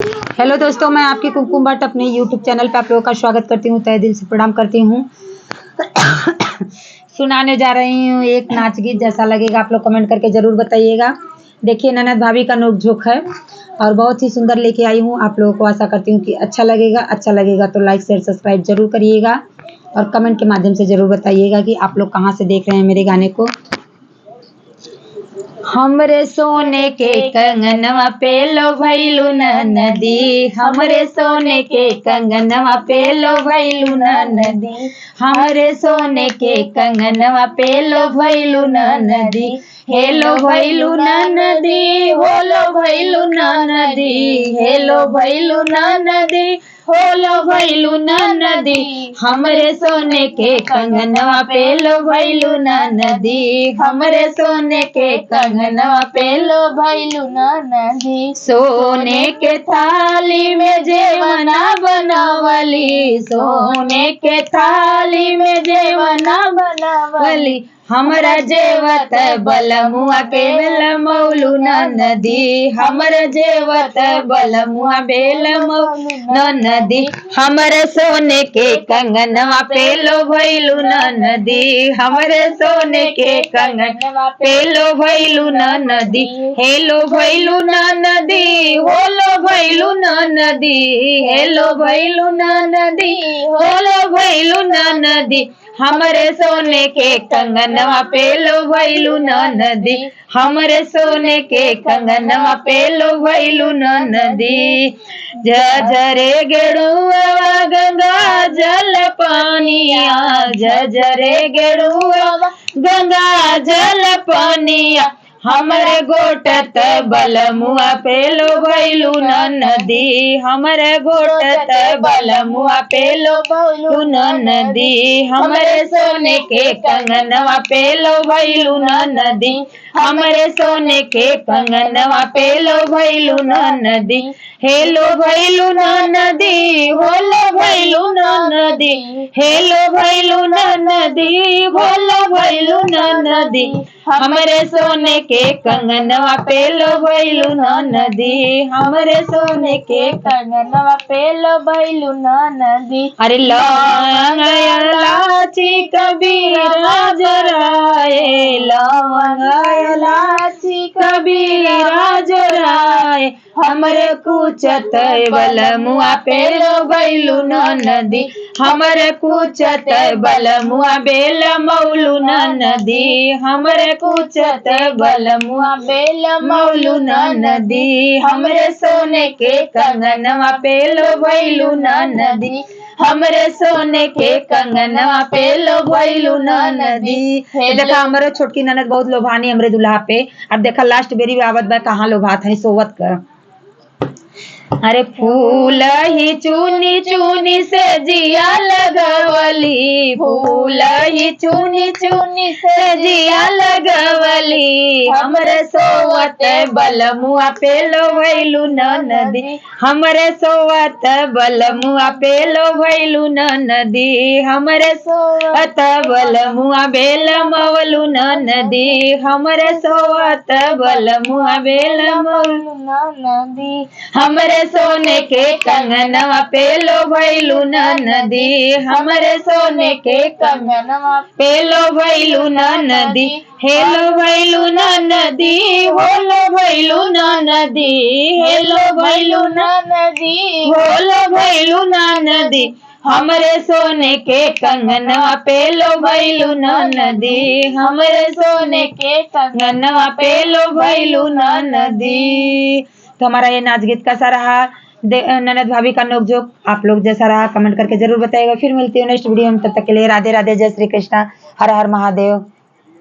Hello दोस्तों, मैं आपकी कुमकुम भट्ट अपने यूट्यूब चैनल पे आप लोगों का स्वागत करती हूँ। तहे दिल से प्रणाम करती हूँ। सुनाने जा रही हूँ एक नाच गीत, जैसा लगेगा आप लोग कमेंट करके ज़रूर बताइएगा। देखिए, ननद भाभी का नोक-झोंक है और बहुत ही सुंदर लेके आई हूँ। आप लोगों को आशा करती हूँ कि अच्छा लगेगा तो लाइक शेयर सब्सक्राइब ज़रूर करिएगा और कमेंट के माध्यम से ज़रूर बताइएगा कि आप लोग कहाँ से देख रहे हैं मेरे गाने को। हमरे सोने के कंगनवा पे लो भैलू नदी, हमरे सोने के कंगनवा पे लो भैलू नदी, हमरे सोने के कंगनवा पे लो भैलू नदी, हेलो भैलू नदी, होलो भैलू नदी, हेलो भैलू नदी, होलो भैलू नदी, हमरे सोने के कंगनवा पे लो भैलू नदी, हमरे सोने के कंगनवा पे लो भैलू नदी। सोने के थाली में जेवना बनावली, सोने के थाली में जेवना बनावली, हमरा जेवत बलमुआ के बेलमौलू नदी, हमरा जेवत बलमुआ बेलमौलू नदी, हमरे सोने के कंगनवा पे लो भैलू नदी, हमरे सोने के कंगनवा पे लो भैलू नदी, हेलो भैलू नदी, होलो भैलू नदी, हेलो भैलू नदी, होलो भैलू नदी, हमरे सोने के कंगनवा पे लो भैलू नदी, हमरे सोने के कंगनवा पे लो भैलू नदी। जजरे गेड़ुआ गंगा जल पानिया, जजरे गेड़ुआ गंगा जल पानिया, हमरे गोटत बलमुआ पे लो भैलू नदी, हमरे गोटत बलमुआ पे लो भैलू नदी, हमरे सोने के कंगनवा पे लो भैलू नदी, हमरे सोने के कंगनवा पे लो भैलू नदी, हेलो भैलू नदी, होलो भैलू नदी, हेलो भैलू नदी, होलो भैलू नदी, हमरे सोने के कंगनवा पे लो भैलू नदी, हमरे सोने के कंगनवा पे लो भैलू नदी। अरे लौंग इलायची कबीरा जराए, लौंग इलायची कबीरा जराए, हमरे कुचत बलमुआ पे लो भैलू नदी, हमरे कुचत बलमुआ बेलमौलू नदी, हमरे कुचत बलमुआ बेलमौलू नदी, हमरे सोने के कंगनवा पे लो भैलू नदी, हमरे सोने के कंगनवा पे लो भैलू नदी। देखा हमरे छोटकी ननद बहुत लोभानी हमरे दुल्हा पे। अब देखा लास्ट बेरी आवत बा कहाँ लोभात है सोवत कर। अरे फूल ही चुनी चुनी से जिया लगवली, फूल ही चुनी चुनी से जिया लगवली, हमरे सोवत बलमुआ पे लो भैलू नदी, हमरे सोवत बलमुआ पे लो भैलू नदी, हमरे सोवत बलमुआ बेलमौलू नदी, हमरे सोवत बलमुआ बेलमौलू नदी, हमरे सोने के कंगनवा पे लो भैलू नदी, हमरे सोने के कंगनवा पे लो भैलू नदी, हेलो भैलू नदी, होलो भैलू नदी, हेलो भैलू नदी, होलो भैलू नदी, हमरे सोने के कंगनवा पे लो भैलू नदी, हमरे सोने के कंगनवा पे लो भैलू नदी। तो हमारा ये नाच गीत कैसा रहा, ननद भाभी का नोक-झोंक आप लोग जैसा रहा कमेंट करके जरूर बताइएगा। फिर मिलती हूँ नेक्स्ट वीडियो में, तब तक के लिए राधे राधे, जय श्री कृष्णा, हर हर महादेव।